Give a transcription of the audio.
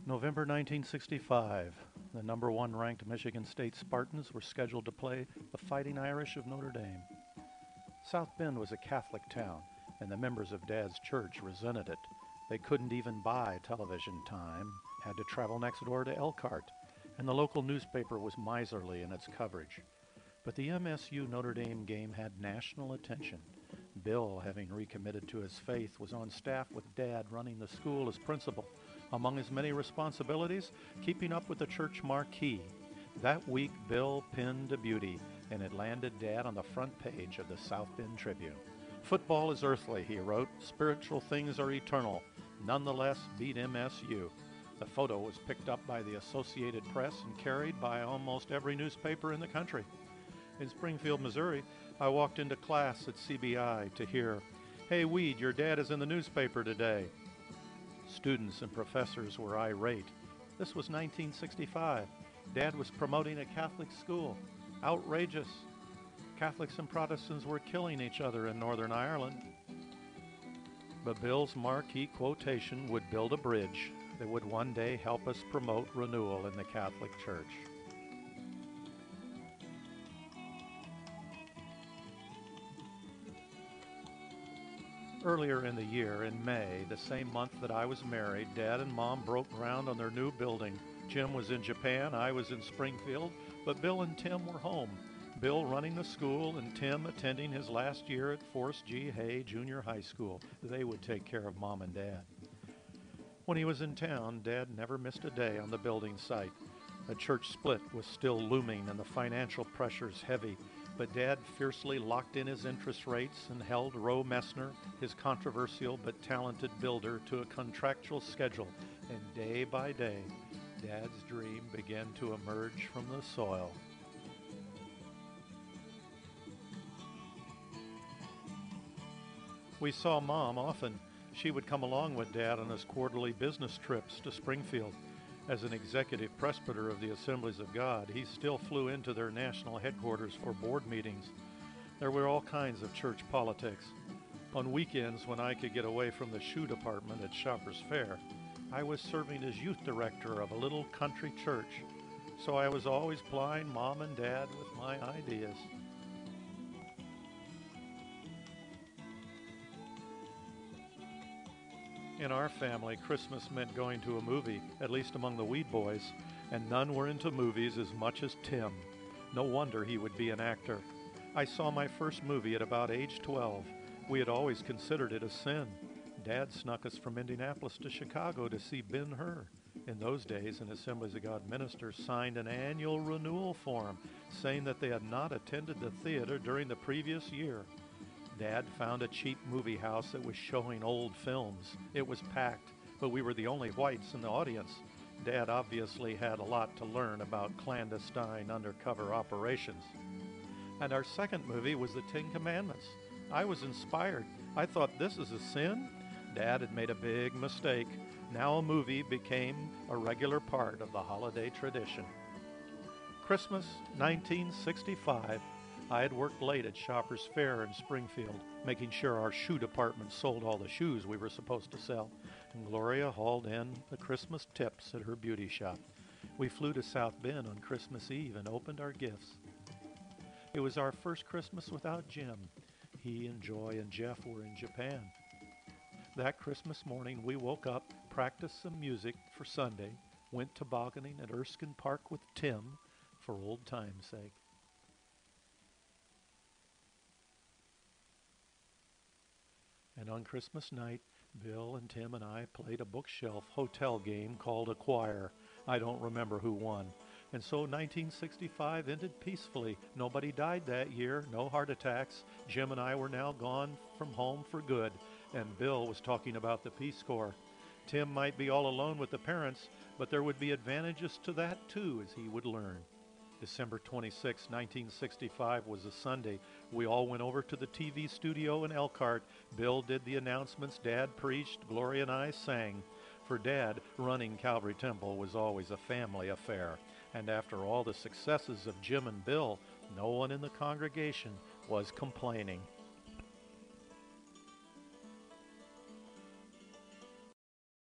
November 1965, the number one ranked Michigan State Spartans were scheduled to play the Fighting Irish of Notre Dame. South Bend was a Catholic town, and the members of Dad's church resented it. They couldn't even buy television time, had to travel next door to Elkhart, and the local newspaper was miserly in its coverage. But the MSU Notre Dame game had national attention. Bill, having recommitted to his faith, was on staff with Dad running the school as principal. Among his many responsibilities, keeping up with the church marquee. That week, Bill pinned a beauty, and it landed Dad on the front page of the South Bend Tribune. Football is earthly, he wrote. Spiritual things are eternal. Nonetheless, beat MSU. The photo was picked up by the Associated Press and carried by almost every newspaper in the country. In Springfield, Missouri, I walked into class at CBI to hear, "Hey, Weed, your dad is in the newspaper today." Students and professors were irate. This was 1965. Dad was promoting a Catholic school. Outrageous. Catholics and Protestants were killing each other in Northern Ireland. But Bill's marquee quotation would build a bridge that would one day help us promote renewal in the Catholic Church. Earlier in the year, in May, the same month that I was married, Dad and Mom broke ground on their new building. Jim was in Japan, I was in Springfield, but Bill and Tim were home. Bill running the school and Tim attending his last year at Forrest G. Hay Junior High School. They would take care of Mom and Dad. When he was in town, Dad never missed a day on the building site. A church split was still looming and the financial pressures heavy, but Dad fiercely locked in his interest rates and held Roe Messner, his controversial but talented builder, to a contractual schedule, and day by day, Dad's dream began to emerge from the soil. We saw Mom often. She would come along with Dad on his quarterly business trips to Springfield. As an executive presbyter of the Assemblies of God, he still flew into their national headquarters for board meetings. There were all kinds of church politics. On weekends, when I could get away from the shoe department at Shoppers Fair, I was serving as youth director of a little country church, so I was always plying Mom and Dad with my ideas. In our family, Christmas meant going to a movie, at least among the Weed boys, and none were into movies as much as Tim. No wonder he would be an actor. I saw my first movie at about age 12. We had always considered it a sin. Dad snuck us from Indianapolis to Chicago to see Ben-Hur. In those days, an Assemblies of God minister signed an annual renewal form saying that they had not attended the theater during the previous year. Dad found a cheap movie house that was showing old films. It was packed, but we were the only whites in the audience. Dad obviously had a lot to learn about clandestine undercover operations. And our second movie was The Ten Commandments. I was inspired. I thought, this is a sin? Dad had made a big mistake. Now a movie became a regular part of the holiday tradition. Christmas 1965. I had worked late at Shoppers Fair in Springfield, making sure our shoe department sold all the shoes we were supposed to sell, and Gloria hauled in the Christmas tips at her beauty shop. We flew to South Bend on Christmas Eve and opened our gifts. It was our first Christmas without Jim. He and Joy and Jeff were in Japan. That Christmas morning, we woke up, practiced some music for Sunday, went tobogganing at Erskine Park with Tim for old time's sake. And on Christmas night, Bill and Tim and I played a bookshelf hotel game called Acquire. I don't remember who won. And so 1965 ended peacefully. Nobody died that year, no heart attacks. Jim and I were now gone from home for good, and Bill was talking about the Peace Corps. Tim might be all alone with the parents, but there would be advantages to that too, as he would learn. December 26, 1965 was a Sunday. We all went over to the TV studio in Elkhart. Bill did the announcements, Dad preached, Gloria and I sang. For Dad, running Calvary Temple was always a family affair. And after all the successes of Jim and Bill, no one in the congregation was complaining.